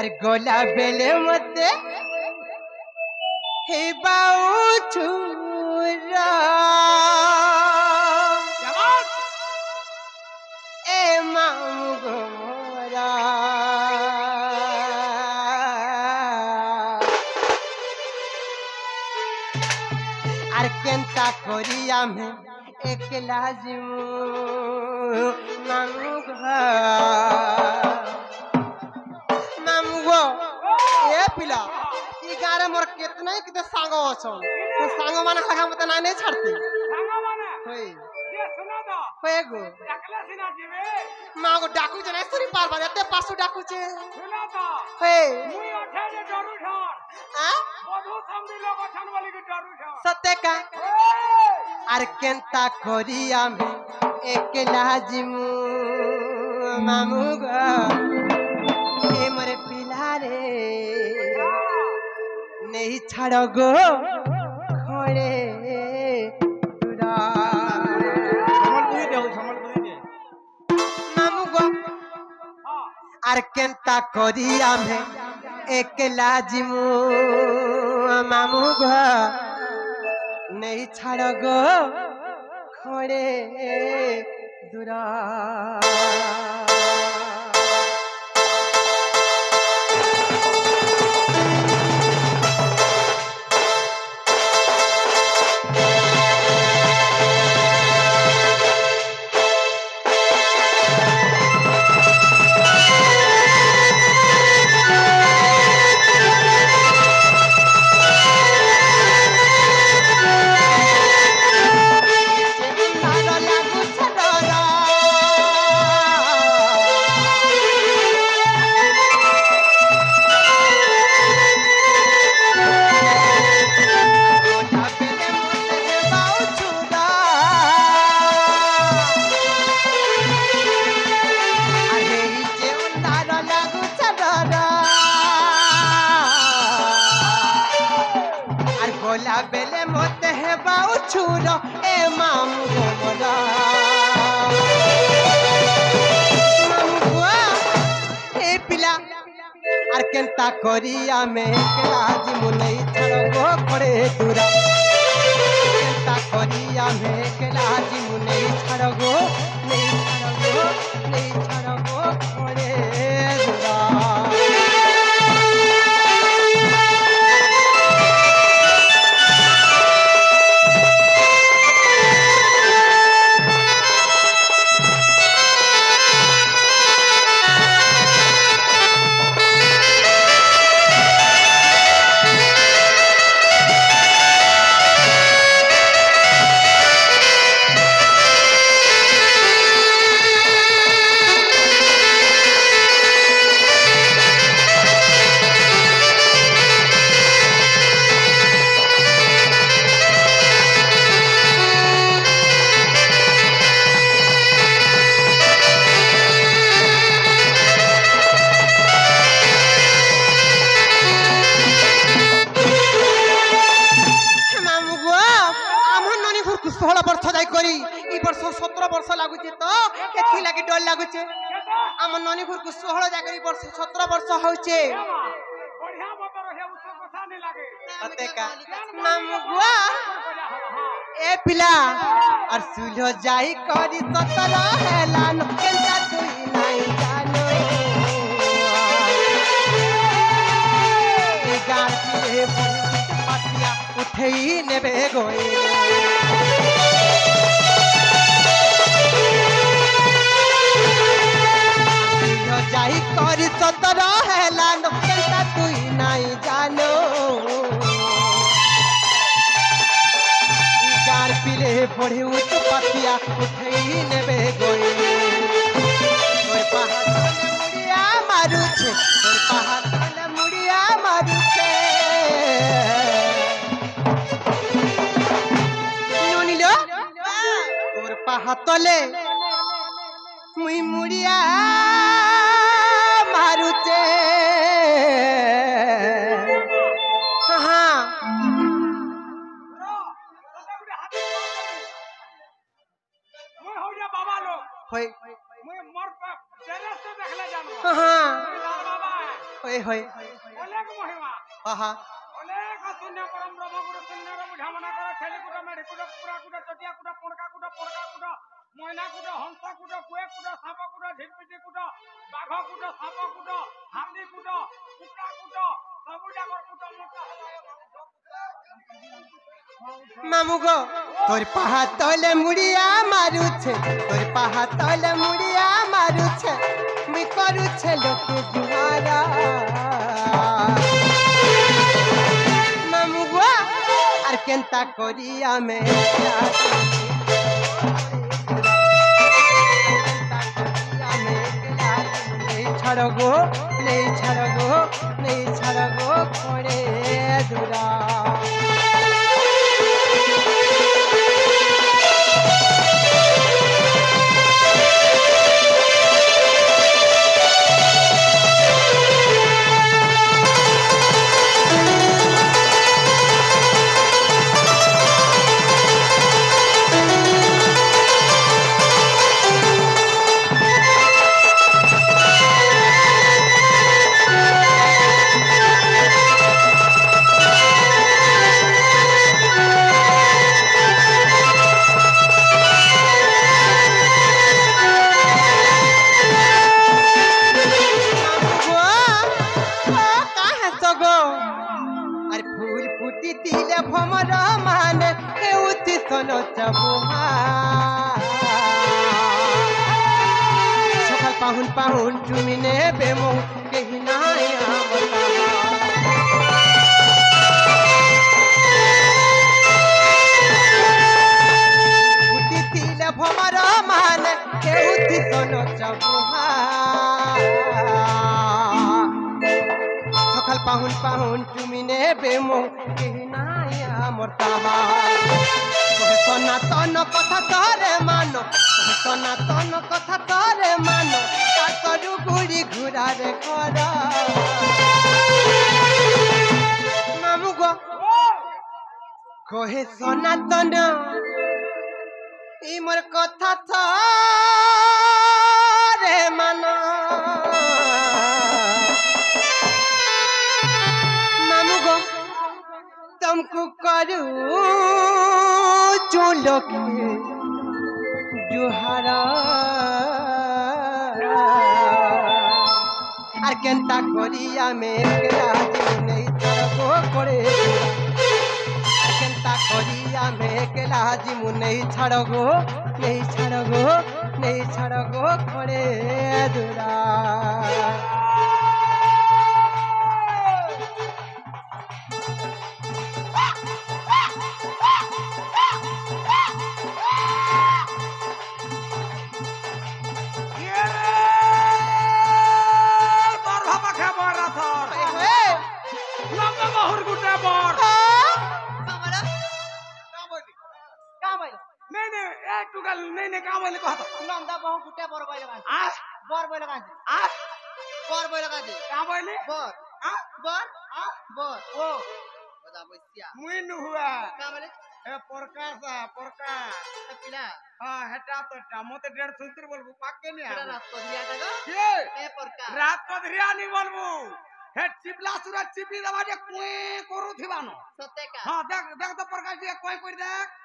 আর গোলা বেলে মতে হে বাউ ছুরা এ মামু গোরা আর কেনতা করি আমি একলা জিমু মামু मामू गो ए पिला ई गारे मोर कितने किते सांगो अछन तो सांगो माने हगा मते ना नहीं छाड़ते सांगो माने होई ये सुना दो होय गो डाकला सिना जीवे मां गो डाकू जने सुरी पार बार एते पासु डाकू छे सुना दो होय मुई अठे जे डरू छन आ बधु समदी लोग छन बोली के डरू छन सत्य का आर केनता करी आमे एकला जिमु मामू गो ए मोरे पिला रे नहीं छाड़ो गो खोड़े तुरा समल बुझी दे मामू गो हां आर केनता करी आमे एकला जिमु मामू गो नहीं छाड़ो गो खोड़े तुरा गोला बेले मोते है बाऊ छूरो ए मामू गोला मामू बुआ ए पिला आर केनता करी आमे केलाज मुनई छड़ो गो खड़े तुरा केनता करी आमे केलाज मुनई छड़ो गो नहीं छड़ो गो खड़े तुरा षोल वर्ष जाई करी ई वर्ष 17 वर्ष लागुचे तो केथि लागि डर लागुचे हम ननी घर को 16 जाई करी वर्ष 17 वर्ष होचे बढ़िया मत रहे उस कथा नहीं लागे अते का मामुआ ए पिला और सुलो जाई करी 17 हेला न केनता तुई नहीं जानो ए गार के पटिया उठई नेबे गोई जाई करी 17 हेला न केनता तुई नहीं जानो ई गार पिले पढ़े उत पतिया उठई नेबे गोई तोर पहाड़ मुड़िया मारू छे तोर पहाड़ मुड़िया मारू छे नुनिलो तोर पहाड़ तले मुई मुड़िया मारुचे हाँ बाबा लोग होय मैं मर तेरे से देखले जानो हाँ बाबा है ओए होए অনেক মহিমা आहा অনেক শূন্য পরম ব্রহ্ম গুরু শূন্যর বুঝামনা করে ছেলে কুটা মেঢি কুটা পুরা কুটা চটিয়া কুটা পড়কা কুটা ময়না কুটা হংস কুটা কুয়ে কুটা সাপ কুটা ঝিলপিটি কুটা বাঘ কুটা সাপ কুটা হাতি কুটা কুটা কুটা সবু জাগর কুটা মোটা मामू गो तोर पाहा तले मुड़िया मारू छे तोर पाहा तले मुड़िया मारू छे मी करू छे लोक जुहारा मामू गो आर केनता करिया में छाड़ो गो नहीं छाड़ो गो खोड़े दूरा সকাল পাহুন পাহুন তুমি নেবে মো কেহি নাই উঠি দিলে ভমর মানে কেউ দিতন চাবুহা সকাল পাহুন পাহুন তুমি নেবে মো কেহি নাই আমার তাহা সনাতন কথা তরে মানো সনাতন কথা তরে মানো তাকরু গুড়ি ঘুরারে ঘর মামু গো কহে সনাতন ই মোর কথা তরে মানো মামু গো तुमको करूं जो लोग जुहारा আর কেনতা করিয়া মেঘলা জীবনে ছাড়বো করে আর কেনতা করিয়া মেঘলা জীবনে ছাড়বো নেই ছাড়বো করে দূরা नहीं काम वाले को हाथ नंदा बहु गुटे बर बोले का आ बर बोले का आ बर बोले का काम वाले बर आ बर आ बर ओ बता बसिया मुई न हुआ का बोले ए प्रकाश पिला हां हेटा तो मते 150 सूत्र बोलबो पाके ने पिला रात को दिया था ये ए प्रकाश रात को धरिया नहीं बोलबो हे चिपला सुरा चिपी दबा जे कोई करू थिबानो सत्य का हां देख देख तो प्रकाश जी कोई कोई देख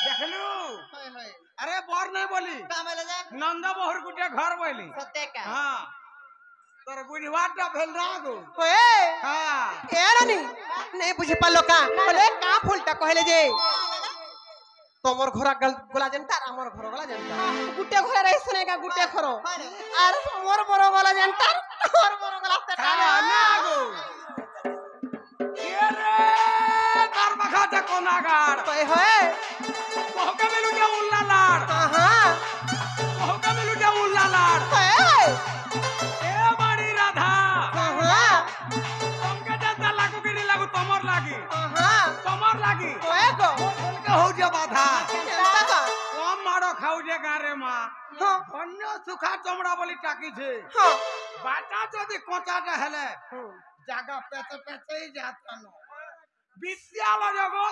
देखलू होय होय अरे बोर नहीं बोली का बोले जा नंदा बहुर गुटे घर बोली सत्य का हां तोर बुढ़ी वाटा भेल रागो ओए हां एरानी नहीं बुझे पालो का बोले का फुलटा कहले जे तोमर घोरा गोला जनता हमर घर गोला जनता गुटे घरे रही सुने का गुटे खरो और मोर मोर गोला जनता और मोर गोला खाना नागो ये रे तार बखा ते कोनागार तो होए बहुके मिलु जे उल्ला लाड़ हां बहुके मिलु जे उल्ला लाड़ ओए ए बड़ी राधा हां तुमके जनता लागू गिरी लागू तमर लागी हां तमर लागी ओए को बोलके हो जे बाधा जनता का कम मारो खाऊ जे गारे मा हां अन्य सुखा चमड़ा बोली टाकी छे हां बाटा जदी कोचा हेले जागा पेचे पेचे ही जाता नो विद्यालय जगो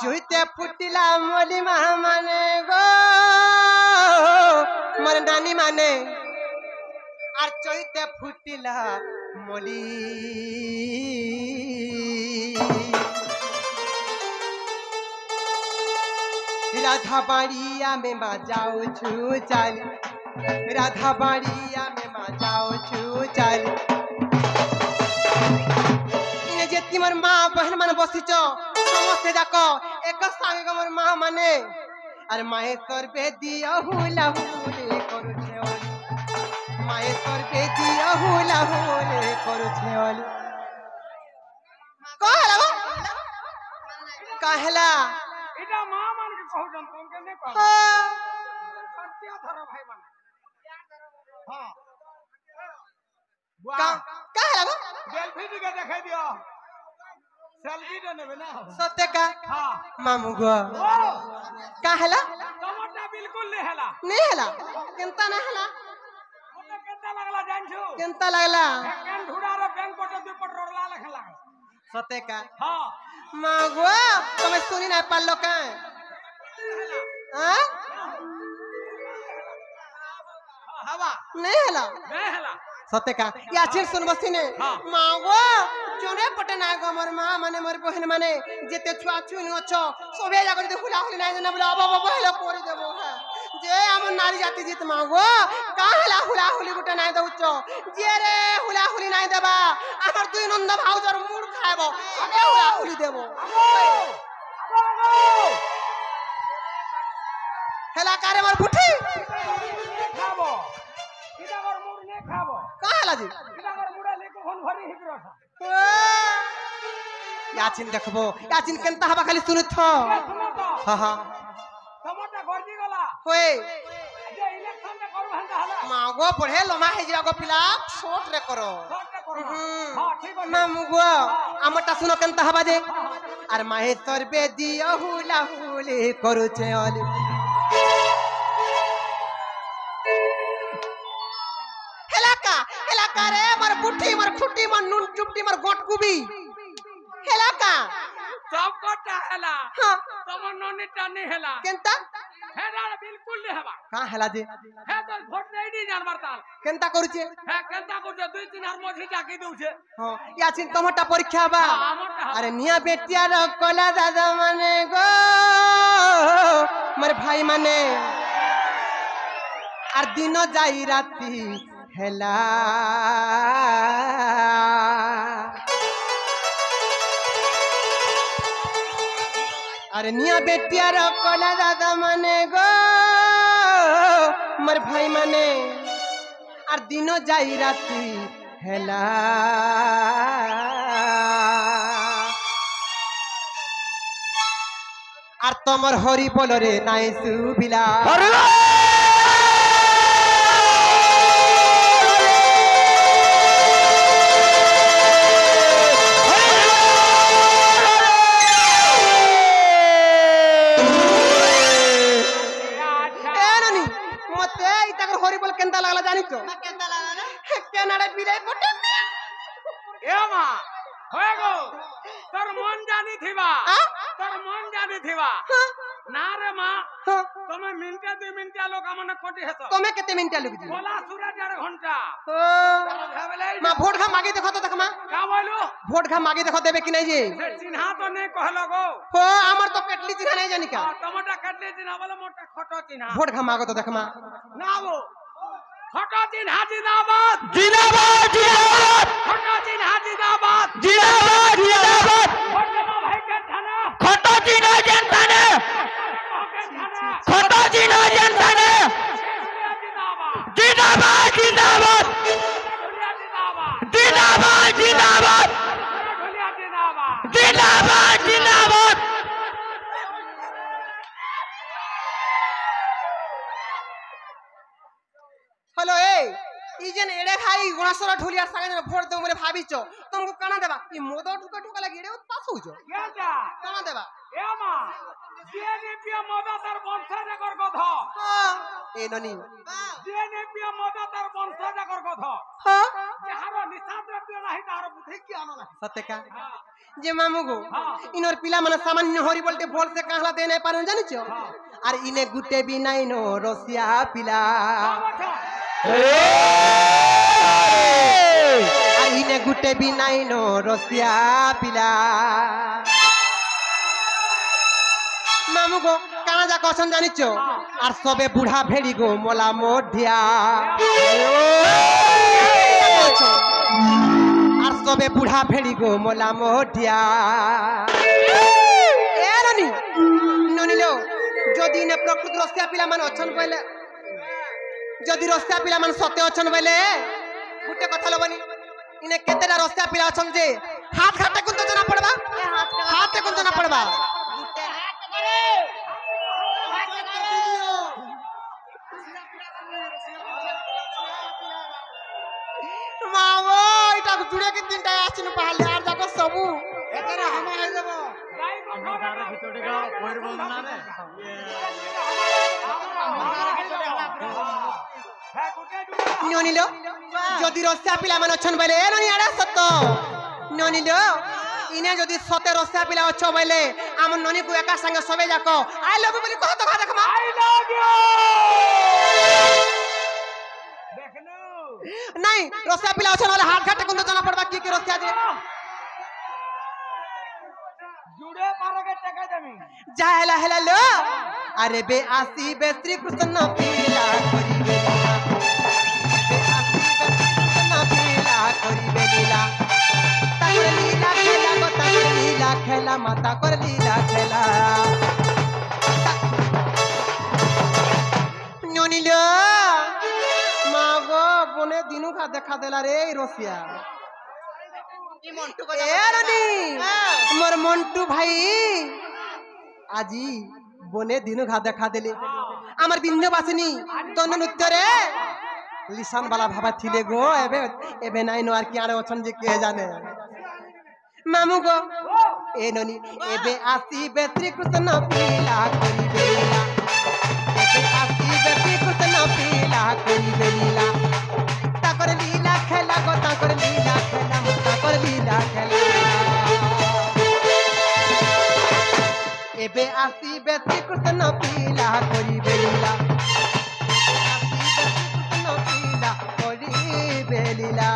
চৈতে ফুটিলা মলি মা মানে গো মোর নানি মানে আর চৈতে ফুটিলা মলি রাধা বাড়িয়া মে মা যাও ছু চাল রাধা বাড়িয়া মে মা যাও ছু চাল ইনে যে তোমার মা বহন মানে বসিছ সমস্তে যাক এক সাঙ্গে মোর মা মানে আর মায়েশ্বর বেদিয়া হুলা হুলে করুছে ওলি মায়েশ্বর বেদিয়া হুলা হুলে করুছে ওলি কহলা কহলা এটা মা মানকে কহুছন তোমকে নে কহ সত্যিয়া ধর ভাই মানে হ্যাঁ কহলা সেলফি দিকে দেখাই দিও সেলফি টা নেবে না সত্যি কা হ্যাঁ মামু গো ও কহলা তোমারটা বিলকুল নে হেলা নেহলা কেনতা নেহলা মতে কেনতা লাগলা জানছো কেনতা লাগলা কেন ঢুড়ার ব্যাংক পটে দুই পট রলা লেখা লাগা সত্যি কা হ্যাঁ মা গো তুমি শুনি না পারলো কা হ্যাঁ হাওয়া নেহলা নে হেলা সত্যি কা ইয়াছিন শুনব সিনে হ্যাঁ। মা গো জনে পটে না গো মোর মা মানে মোর বহন মানে যেতে ছুয়া ছুনি অছ সবে জাগ যদি হুলা হুলি নাই জানা বলে অবা বাবা হেলা করে দেব হ্যাঁ যে আমার নারী জাতি জিত মা গো কা হেলা হুলা হুলি গুটে নাই দউছ যে রে হুলা হুলি নাই দেবা আমার দুই নন্দ ভাউজর মুড় খাইব সবে হুলা হুলি দেব হেলা কারে মোর বুঠি খাবো কিটা কর মুড় নে খাবো কা হেলা জি কিটা কর মুড়া লে কখন ভরি হিকর ইয়াচিন দেখবো ইয়াচিন কেনতা হবা খালি শুনুথ শুনো তো হা হা তোমারটা গর্জি গলা হই যে ইলেকশন তে করু হান্দা হলা মাগো পড়ে লমা হে যাগো পিলা শর্ট রে করো সবটা করো হ্যাঁ ঠিক আছে মামু গো আমারটা শুনো কেনতা হবা যে আর মাহেশ্বর বেদি হুলা হুলি করুছে অলি হেলাকা রে মার বুঠি মার খুঁটি মার নুন চুপটি মার গটকুবি হেলাকা সব কথা হেলা হ্যাঁ তোমার ননি টানি হেলা কেনতা হেলা বিলকুল নে হেবা কা হেলা যে হে তো ভোট নেই দি জানবার তাল কেনতা করুছে হে কেনতা করছে দুই তিন আর মধ্যে চাকি দেউছে হ্যাঁ ইয়াচিন তোমারটা পরীক্ষা বা আমারটা আরে নিয়া বেটিয়ার কলা দাদা মানে গো মোর ভাই মানে আর দিন যাই রাতি হেলা আরে নিয়া বেটিয়ার কলা দাদা মানে গো মোর ভাই মানে আর দিন যাই রাতি হেলা আর তোমার হরি বলরে নাই সুভিলা মতে ইতাকর হরি বল কেনতা লাগলা জানিছ কেনতা লাগলা না কেনারে বিলাই পটে এ মা হয়ে গো তোর মন জানি থিবা আ? তোর মন জানি থিবা হ্যাঁ, না রে মা হ্যাঁ। তুমি মিনিটে 2 মিনিটে লোক আমনে কোটি হেছ তুমি কেতে মিনিট লুকি বলা সুরা 1.5 ঘন্টা ও ভাবলে মা ভোট ঘা মাগি দেখো তো দেখ মা কা বইলো ভোট ঘা মাগি দেখো দেবে কি নাই যে সে চিহ্না তো নেই কহলো গো ও আমার তো পেটলি চিনা নাই জানি কা টমাটা কাটলে চিহ্না বলে মোটা খটো চিহ্না ভোট ঘা মাগো তো দেখ মা না গো খটো চিহ্না জিন্দাবাদ জিন্দাবাদ জিন্দাবাদ খটো চিহ্না জিন্দাবাদ জিন্দাবাদ জিন্দাবাদ ভোট দেবো ভাইকে থানা খটো জিনা জনতানে ভাইকে থানা খটো জিনা জনতানে জিন্দাবাদ জিন্দাবাদ জিন্দাবাদ জিন্দাবাদ জিন্দাবাদ জিন্দাবাদ জিন্দাবাদ জিন্দাবাদ জিন্দাবাদ হ্যালো এই যে এড়ে খাই গুণাসরা ঢুলিয়ার সাগে ভোট দেব বলে ভাবিছ তোমাকে কানা দেবা এই মদ ঢুকা ঢুকা লাগি এড়ে পাস হউছ কেটা কানা দেবা এ মা জিএনপি মদতার বংশ রেকর কথা এই ননি ଯିଏ ନେଇ ପିଅ ମଦ ତାର ବଂଶ ଜାକର କଥା हाँ ଯାହାର ନିଶା ଦ୍ରବ୍ୟ ନାହିଁ ତାର ବୁଦ୍ଧି ଜ୍ଞାନ ନାହିଁ सत्य का जे मामू गो इनर पिला मन सामान्य होरी बोलते भोल से कहला दे नहीं पारन जानि छो आर इने गुटे भी नहीं नो रसिया पिला आर इने गुटे भी नहीं नो रसिया पिला मामू गो काना जा कहसन जानि छो आर सबे बूढ़ा भेड़ी गो मोला मोढिया আর সবে বুড়া ভেড়ি গো মোলা মোটিয়া এ ননি ননিলো যদি নে প্রকৃত রসিয়া পিলা মানে অছন কইলে যদি রসিয়া পিলা মানে সতে অছন বইলে গুটে কথা লবনি ইনে কেতেটা রসিয়া পিলা অছন যে হাত হাতে কোন জনা পড়বা হাতে কোন জনা পড়বা মামো এটা জুড়ে কি তিনটা আসিন পাহাড় আর যাকো সবু এটারে হামা হই যাব গাই কথার ভিতরে গা কইর বল না রে ননিলো যদি রসিয়া পিলা মানে অছন বইলে এ ননি আড়া সত্য ননিলো ইনে যদি সতে রসিয়া পিলা অছ বইলে আমন ননি কো একা সঙ্গে সবে যাকো আই লাভ ইউ বলি কহ তো খা দেখমা আই লাভ ইউ দেখনু নাই রসিয়া পিলা অছন হলে হাত ঘাটে কোন জানা পড়বা কি কি রসিয়া যে জুড়ে পারগে টাকা দেমি যা হেলা হেলা লো আরে বে আসি বে শ্রী কৃষ্ণ পিলা করিবে লীলা বে আসি বে শ্রী কৃষ্ণ পিলা করিবে লীলা তাকরে লীলা খেলা গো তাকরে লীলা খেলা মাতা করে লীলা খেলা ননিলো মাগো বনে দিনু খা দেখা দেলা রে রসিয়া मोर मंटू भाई আজি বনে দিনু ঘা দেখা দেলে আমার বিন্ধ্যবাসিনী তন নৃত্য রে লিসান বালা ভাবা থিলে গো এবে এবে নাই নো আর কি আরে অছন যে কে জানে মামু গো এ ননি এবে আসিবে শ্রীকৃষ্ণ পিলা করিবে লীলা এবে আসিবে শ্রীকৃষ্ণ পিলা করিবে লীলা তাকর লীলা খেলা গো তাকর লীলা খেলা তাকর লীলা খেলা এবে আসিবে শ্রীকৃষ্ণ পিলা করিবে লীলা আসিবে শ্রীকৃষ্ণ পিলা করিবে লীলা